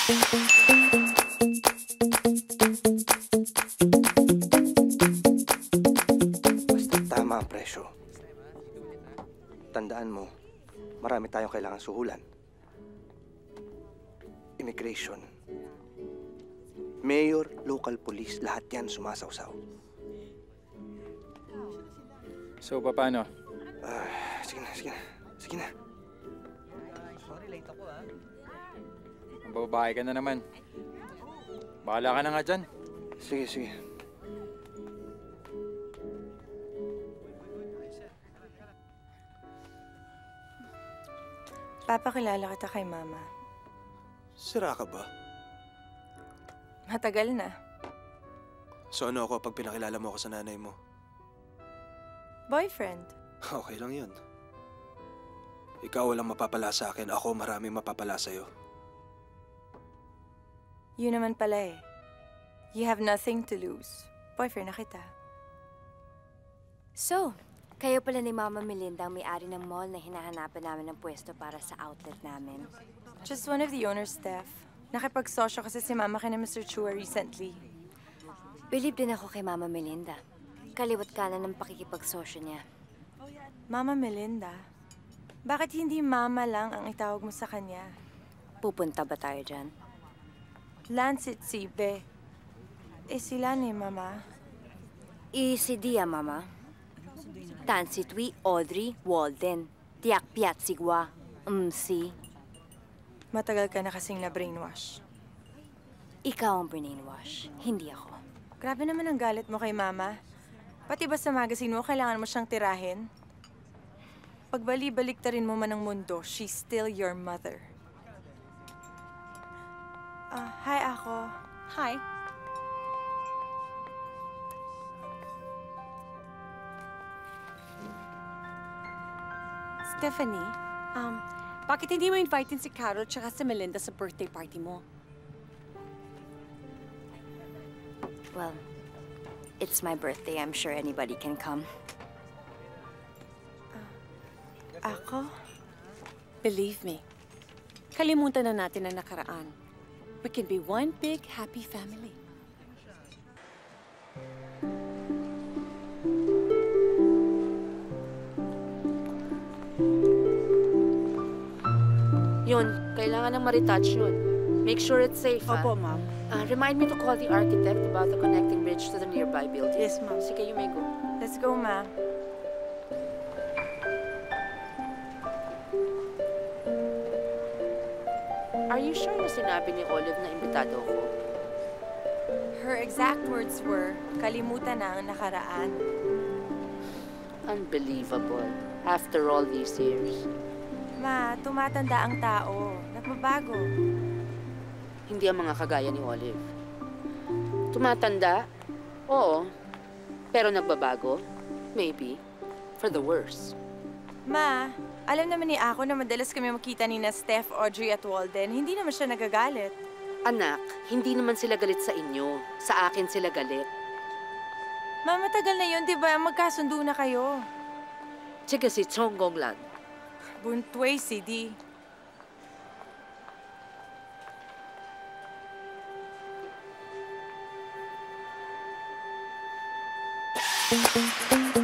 Basta tama ang presyo. Tandaan mo, marami tayong kailangan suhulan. Immigration, mayor, local police, lahat yan sumasawsaw. So, paano? Sige na, sige na. Sige na. Sorry, late ako ah. Bababae ka na naman. Bahala ka na nga dyan. Sige, sige. Papakilala kita kay Mama. Sira ka ba? Matagal na. So ano ako pag pinakilala mo ako sa nanay mo? Boyfriend. Okay lang yun. Ikaw walang mapapala sa akin, ako maraming mapapala sa'yo. Yun naman pala eh. You have nothing to lose. Boyfriend na kita. So, kayo pala ni Mama Melinda ang may-ari ng mall na hinahanapan namin ng pwesto para sa outlet namin. Just one of the owner's staff. Nakipagsosyo kasi si Mama kay Mr. Chua recently. Believe din ako kay Mama Melinda. Kaliwat kanan ng pakikipagsosyo niya. Mama Melinda? Bakit hindi Mama lang ang itawag mo sa kanya? Pupunta ba tayo dyan? Lance at Sibe. Eh sila ni Mama. Si Dia, Mama. Tan si Tui, Audrey, Walden. Tiak Piat Sigwa. Si. Matagal ka na kasing na-brainwash. Ikaw ang brainwash, hindi ako. Grabe naman ang galit mo kay Mama. Pati ba sa magazine mo, kailangan mo siyang tirahin? Pagbali-baliktarin mo man ang mundo, she's still your mother. Hi, ako. Hi. Stephanie, bakit hindi mo invitein si Carol tsaka si Melinda sa birthday party mo? Well, it's my birthday. I'm sure anybody can come. Ako? Believe me, kalimutan na natin ang nakaraan. We can be one big happy family. Yun, kailangan ng ma-retouch yun. Make sure it's safe, Opo, Ma'am. Remind me to call the architect about the connecting bridge to the nearby building. Yes, Ma'am. Sige, you may go. Let's go, Ma. Are you sure na sinabi ni Olive na imbitado ako? Her exact words were, kalimutan na ang nakaraan. Unbelievable. After all these years. Ma, tumatanda ang tao. Nagbabago. Hindi ang mga kagaya ni Olive. Tumatanda? Oo. Pero nagbabago? Maybe. For the worse. Ma, alam naman ni Ako na madalas kami makita ni na Steph, Audrey at Walden. Hindi naman siya nagagalit. Anak, hindi naman sila galit sa inyo. Sa akin sila galit. Ma, matagal na yun, di ba? Magkasundo na kayo. Tsaka si Chong Gonglan. Buntway, CD. Thank you.